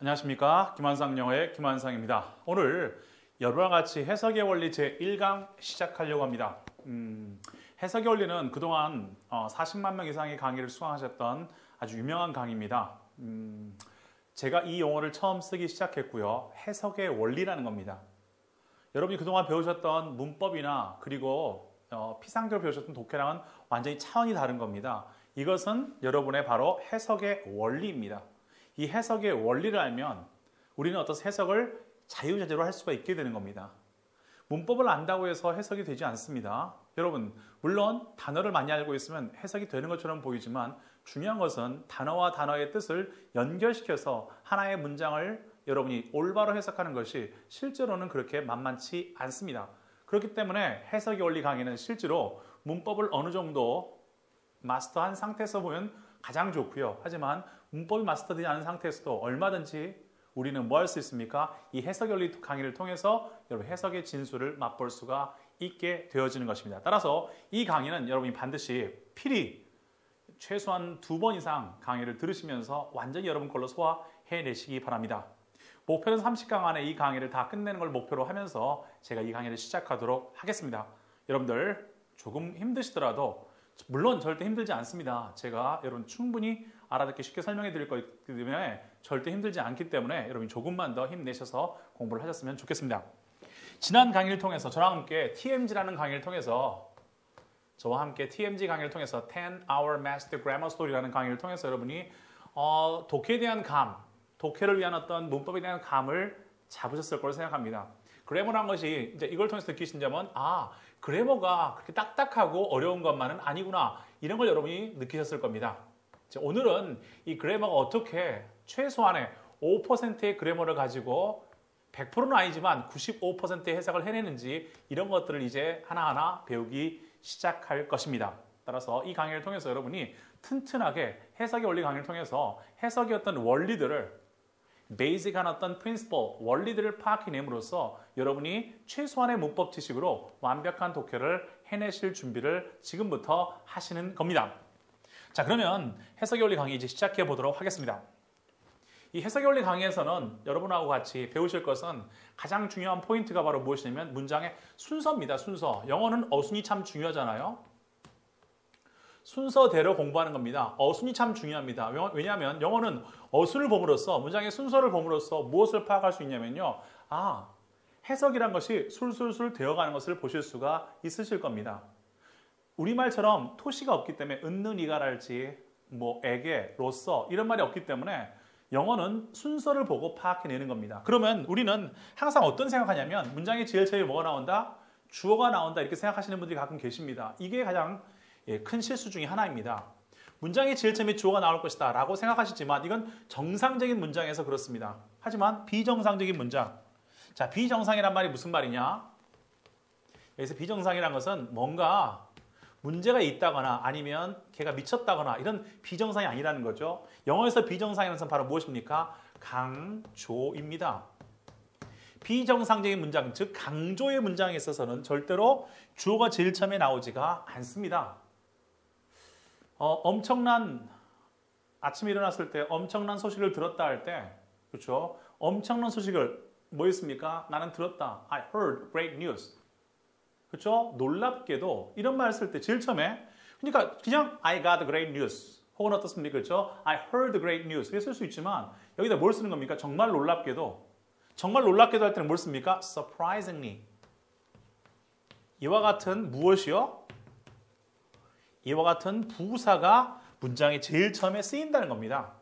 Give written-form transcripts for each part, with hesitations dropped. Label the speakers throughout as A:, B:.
A: 안녕하십니까. 김환상 영어의 김환상입니다. 오늘 여러분과 같이 해석의 원리 제1강 시작하려고 합니다. 해석의 원리는 그동안 40만 명 이상의 강의를 수강하셨던 아주 유명한 강의입니다. 제가 이 용어를 처음 쓰기 시작했고요. 해석의 원리라는 겁니다. 여러분이 그동안 배우셨던 문법이나 그리고 피상적으로 배우셨던 독해랑은 완전히 차원이 다른 겁니다. 이것은 여러분의 바로 해석의 원리입니다. 이 해석의 원리를 알면 우리는 어떤 해석을 자유자재로 할 수가 있게 되는 겁니다. 문법을 안다고 해서 해석이 되지 않습니다. 여러분, 물론 단어를 많이 알고 있으면 해석이 되는 것처럼 보이지만 중요한 것은 단어와 단어의 뜻을 연결시켜서 하나의 문장을 여러분이 올바로 해석하는 것이 실제로는 그렇게 만만치 않습니다. 그렇기 때문에 해석의 원리 강의는 실제로 문법을 어느 정도 마스터한 상태에서 보면 가장 좋고요. 하지만 문법이 마스터되지 않은 상태에서도 얼마든지 우리는 뭐 할 수 있습니까? 이 해석의 원리 강의를 통해서 여러분 해석의 진수를 맛볼 수가 있게 되어지는 것입니다. 따라서 이 강의는 여러분이 반드시 필히 최소한 2번 이상 강의를 들으시면서 완전히 여러분 걸로 소화해내시기 바랍니다. 목표는 30강 안에 이 강의를 다 끝내는 걸 목표로 하면서 제가 이 강의를 시작하도록 하겠습니다. 여러분들 조금 힘드시더라도 물론 절대 힘들지 않습니다. 제가 여러분 충분히 알아듣기 쉽게 설명해 드릴 거기 때문에 절대 힘들지 않기 때문에 여러분이 조금만 더 힘내셔서 공부를 하셨으면 좋겠습니다. 지난 강의를 통해서 저와 함께 TMG라는 강의를 통해서 저와 함께 TMG 강의를 통해서 10-Hour Master Grammar Story라는 강의를 통해서 여러분이 독해에 대한 감, 독해를 위한 어떤 문법에 대한 감을 잡으셨을 거라고 생각합니다. 그래머라는 것이 이제 이걸 통해서 느끼신 점은 그래머가 그렇게 딱딱하고 어려운 것만은 아니구나 이런 걸 여러분이 느끼셨을 겁니다. 오늘은 이 그래머가 어떻게 최소한의 5%의 그래머를 가지고 100%는 아니지만 95%의 해석을 해내는지 이런 것들을 이제 하나하나 배우기 시작할 것입니다. 따라서 이 강의를 통해서 여러분이 튼튼하게 해석의 원리 강의를 통해서 해석의 어떤 원리들을 베이직한 어떤 프린시플, 원리들을 파악해냄으로써 여러분이 최소한의 문법 지식으로 완벽한 독해를 해내실 준비를 지금부터 하시는 겁니다. 자, 그러면 해석의 원리 강의 이제 시작해 보도록 하겠습니다. 이 해석의 원리 강의에서는 여러분하고 같이 배우실 것은 가장 중요한 포인트가 바로 무엇이냐면 문장의 순서입니다. 순서. 영어는 어순이 참 중요하잖아요. 순서대로 공부하는 겁니다. 어순이 참 중요합니다. 왜냐하면 영어는 어순을 봄으로써 문장의 순서를 봄으로써 무엇을 파악할 수 있냐면요. 해석이란 것이 술술술 되어가는 것을 보실 수가 있으실 겁니다. 우리말처럼 토시가 없기 때문에 은는 이가랄지 에게, 로써 이런 말이 없기 때문에 영어는 순서를 보고 파악해내는 겁니다. 그러면 우리는 항상 어떤 생각하냐면 문장의 제일 처음에 뭐가 나온다? 주어가 나온다 이렇게 생각하시는 분들이 가끔 계십니다. 이게 가장 큰 실수 중에 하나입니다. 문장의 제일 처음에 주어가 나올 것이다 라고 생각하시지만 이건 정상적인 문장에서 그렇습니다. 하지만 비정상적인 문장. 자, 비정상이란 말이 무슨 말이냐? 여기서 비정상이란 것은 뭔가 문제가 있다거나 아니면 걔가 미쳤다거나 이런 비정상이 아니라는 거죠. 영어에서 비정상이라는 것은 바로 무엇입니까? 강조입니다. 비정상적인 문장, 즉 강조의 문장에 있어서는 절대로 주어가 제일 처음에 나오지가 않습니다. 아침에 일어났을 때 엄청난 소식을 들었다 할 때, 그렇죠? 엄청난 소식을 뭐였습니까? 나는 들었다. I heard great news. 그렇죠? 놀랍게도 이런 말 쓸 때 제일 처음에 그러니까 그냥 I got great news 혹은 어떻습니까? 그렇죠? I heard great news 이렇게 쓸 수 있지만 여기다 뭘 쓰는 겁니까? 정말 놀랍게도 할 때는 뭘 씁니까? surprisingly 이와 같은 무엇이요? 이와 같은 부사가 문장에 제일 처음에 쓰인다는 겁니다.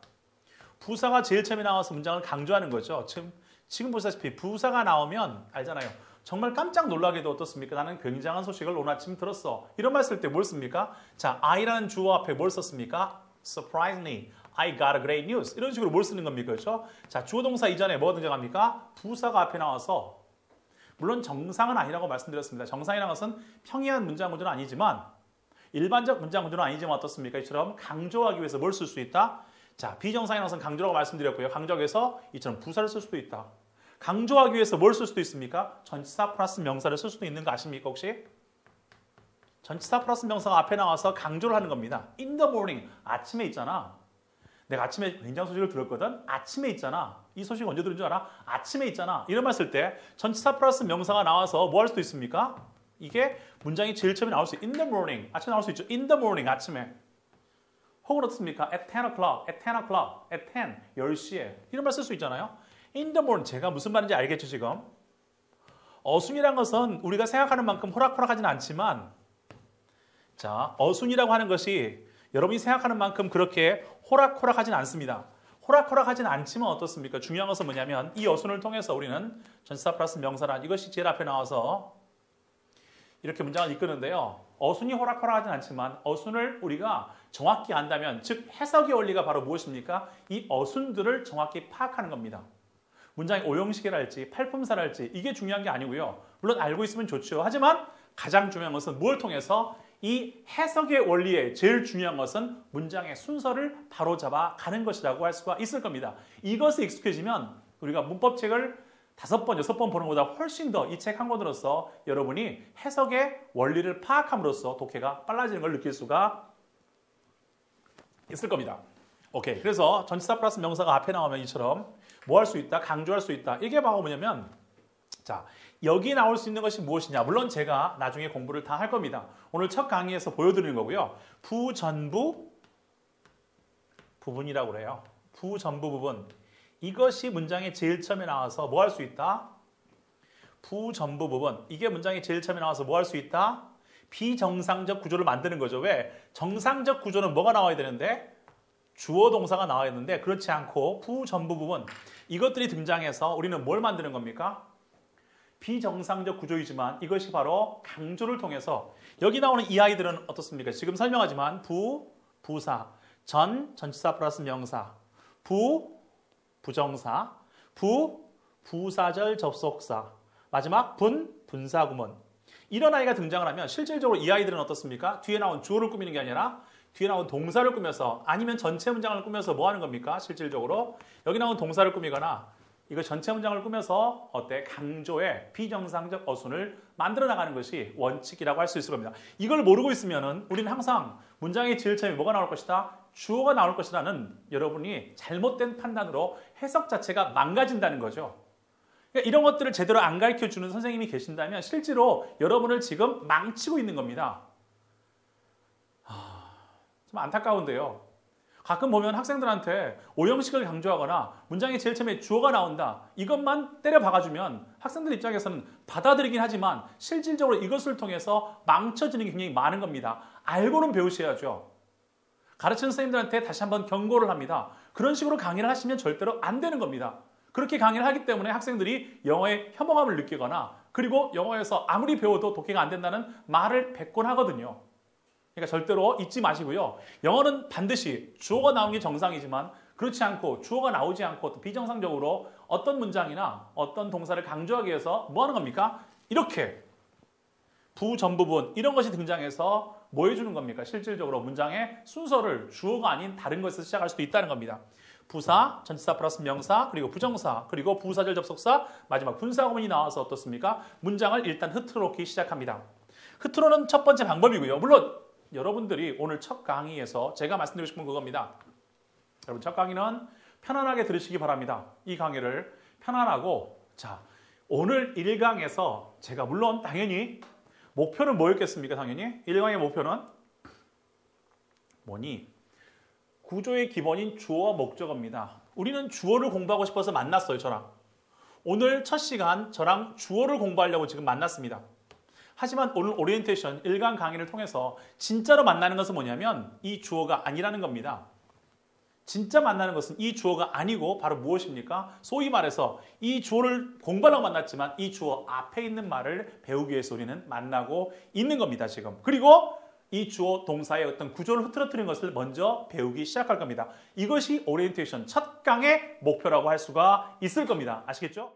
A: 부사가 제일 처음에 나와서 문장을 강조하는 거죠. 지금 보시다시피 부사가 나오면 알잖아요. 정말 깜짝 놀라게도 어떻습니까? 나는 굉장한 소식을 오늘 아침 들었어. 이런 말 쓸 때 뭘 씁니까? 자, I라는 주어 앞에 뭘 썼습니까? Surprisingly, I got a great news. 이런 식으로 뭘 쓰는 겁니까? 그렇죠? 자, 주어 동사 이전에 뭐가 등장합니까? 부사가 앞에 나와서 물론 정상은 아니라고 말씀드렸습니다. 정상이라는 것은 평이한 문장 구조는 아니지만 일반적 문장 구조는 아니지만 어떻습니까? 이처럼 강조하기 위해서 뭘 쓸 수 있다? 자, 비정상이라는 것은 강조라고 말씀드렸고요. 강조하기 위해서 이처럼 부사를 쓸 수도 있다. 강조하기 위해서 뭘 쓸 수도 있습니까? 전치사 플러스 명사를 쓸 수도 있는 거 아십니까 혹시? 전치사 플러스 명사가 앞에 나와서 강조를 하는 겁니다. In the morning, 아침에 있잖아. 내가 아침에 굉장한 소식을 들었거든. 아침에 있잖아. 이 소식 언제 들은 줄 알아? 아침에 있잖아. 이런 말 쓸 때 전치사 플러스 명사가 나와서 뭐 할 수도 있습니까? 이게 문장이 제일 처음에 나올 수 있어요. In the morning. 아침에 나올 수 있죠. In the morning. 아침에. 혹은 어떻습니까? At 10 o'clock. At 10 o'clock. At 10. 10시에. 이런 말 쓸 수 있잖아요. In the morning. 제가 무슨 말인지 알겠죠, 지금? 어순이란 것은 우리가 생각하는 만큼 호락호락하지는 않지만 자, 어순이라고 하는 것이 여러분이 생각하는 만큼 그렇게 호락호락하지는 않습니다. 호락호락하지는 않지만 어떻습니까? 중요한 것은 뭐냐면 이 어순을 통해서 우리는 전치사 플러스 명사란 이것이 제일 앞에 나와서 이렇게 문장을 이끄는데요. 어순이 호락호락하지는 않지만 어순을 우리가 정확히 안다면 즉 해석의 원리가 바로 무엇입니까? 이 어순들을 정확히 파악하는 겁니다. 문장의 오형식이랄지 팔품사랄지 이게 중요한 게 아니고요. 물론 알고 있으면 좋죠. 하지만 가장 중요한 것은 뭘 통해서 이 해석의 원리에 제일 중요한 것은 문장의 순서를 바로잡아 가는 것이라고 할 수가 있을 겁니다. 이것에 익숙해지면 우리가 문법책을 5번, 6번 보는 것보다 훨씬 더 이 책 한 권으로서 여러분이 해석의 원리를 파악함으로써 독해가 빨라지는 걸 느낄 수가 있을 겁니다. 오케이. 그래서 전치사 플러스 명사가 앞에 나오면 이처럼 뭐 할 수 있다? 강조할 수 있다. 이게 바로 뭐냐면 자, 여기 나올 수 있는 것이 무엇이냐? 물론 제가 나중에 공부를 다 할 겁니다. 오늘 첫 강의에서 보여드리는 거고요. 부전부 부분이라고 그래요. 부전부 부분. 이것이 문장의 제일 처음에 나와서 뭐 할 수 있다? 부전부 부분. 이게 문장의 제일 처음에 나와서 뭐 할 수 있다? 비정상적 구조를 만드는 거죠. 왜? 정상적 구조는 뭐가 나와야 되는데? 주어 동사가 나와야 되는데 그렇지 않고 부전부 부분. 이것들이 등장해서 우리는 뭘 만드는 겁니까? 비정상적 구조이지만 이것이 바로 강조를 통해서 여기 나오는 이 아이들은 어떻습니까? 지금 설명하지만 부, 부사, 전, 전치사 플러스 명사, 부, 부정사, 부, 부사절 접속사, 마지막 분, 분사구문. 이런 아이가 등장을 하면 실질적으로 이 아이들은 어떻습니까? 뒤에 나온 주어를 꾸미는 게 아니라 뒤에 나온 동사를 꾸며서 아니면 전체 문장을 꾸며서 뭐 하는 겁니까? 실질적으로 여기 나온 동사를 꾸미거나 이거 전체 문장을 꾸며서 어때? 강조의 비정상적 어순을 만들어 나가는 것이 원칙이라고 할 수 있을 겁니다. 이걸 모르고 있으면은 우리는 항상 문장의 제일 처음에 뭐가 나올 것이다? 주어가 나올 것이라는 여러분이 잘못된 판단으로 해석 자체가 망가진다는 거죠. 그러니까 이런 것들을 제대로 안 가르쳐주는 선생님이 계신다면 실제로 여러분을 지금 망치고 있는 겁니다. 좀 안타까운데요. 가끔 보면 학생들한테 오형식을 강조하거나 문장의 제일 처음에 주어가 나온다. 이것만 때려 박아주면 학생들 입장에서는 받아들이긴 하지만 실질적으로 이것을 통해서 망쳐지는 게 굉장히 많은 겁니다. 알고는 배우셔야죠. 가르치는 선생님들한테 다시 한번 경고를 합니다. 그런 식으로 강의를 하시면 절대로 안 되는 겁니다. 그렇게 강의를 하기 때문에 학생들이 영어에 혐오감을 느끼거나 그리고 영어에서 아무리 배워도 독해가 안 된다는 말을 뱉곤 하거든요. 그러니까 절대로 잊지 마시고요. 영어는 반드시 주어가 나오는 게 정상이지만 그렇지 않고 주어가 나오지 않고 비정상적으로 어떤 문장이나 어떤 동사를 강조하기 위해서 뭐 하는 겁니까? 이렇게 부전부분 이런 것이 등장해서 뭐 해주는 겁니까? 실질적으로 문장의 순서를 주어가 아닌 다른 것에서 시작할 수도 있다는 겁니다. 부사, 전치사 플러스 명사, 그리고 부정사, 그리고 부사절 접속사, 마지막 분사구문이 나와서 어떻습니까? 문장을 일단 흐트러 놓기 시작합니다. 흐트러는 첫 번째 방법이고요. 물론 여러분들이 오늘 첫 강의에서 제가 말씀드리고 싶은 그겁니다. 여러분 첫 강의는 편안하게 들으시기 바랍니다. 이 강의를 편안하고 자 오늘 1강에서 제가 물론 당연히 목표는 뭐였겠습니까? 당연히 1강의 목표는 뭐니? 구조의 기본인 주어 목적어입니다. 우리는 주어를 공부하고 싶어서 만났어요. 저랑. 오늘 첫 시간 저랑 주어를 공부하려고 지금 만났습니다. 하지만 오늘 오리엔테이션 1강 강의를 통해서 진짜로 만나는 것은 뭐냐면 이 주어가 아니라는 겁니다. 진짜 만나는 것은 이 주어가 아니고 바로 무엇입니까? 소위 말해서 이 주어를 공부하려고 만났지만 이 주어 앞에 있는 말을 배우기 위해서 우리는 만나고 있는 겁니다. 지금. 그리고 이 주어 동사의 어떤 구조를 흐트러뜨리는 것을 먼저 배우기 시작할 겁니다. 이것이 오리엔테이션 첫 강의 목표라고 할 수가 있을 겁니다. 아시겠죠?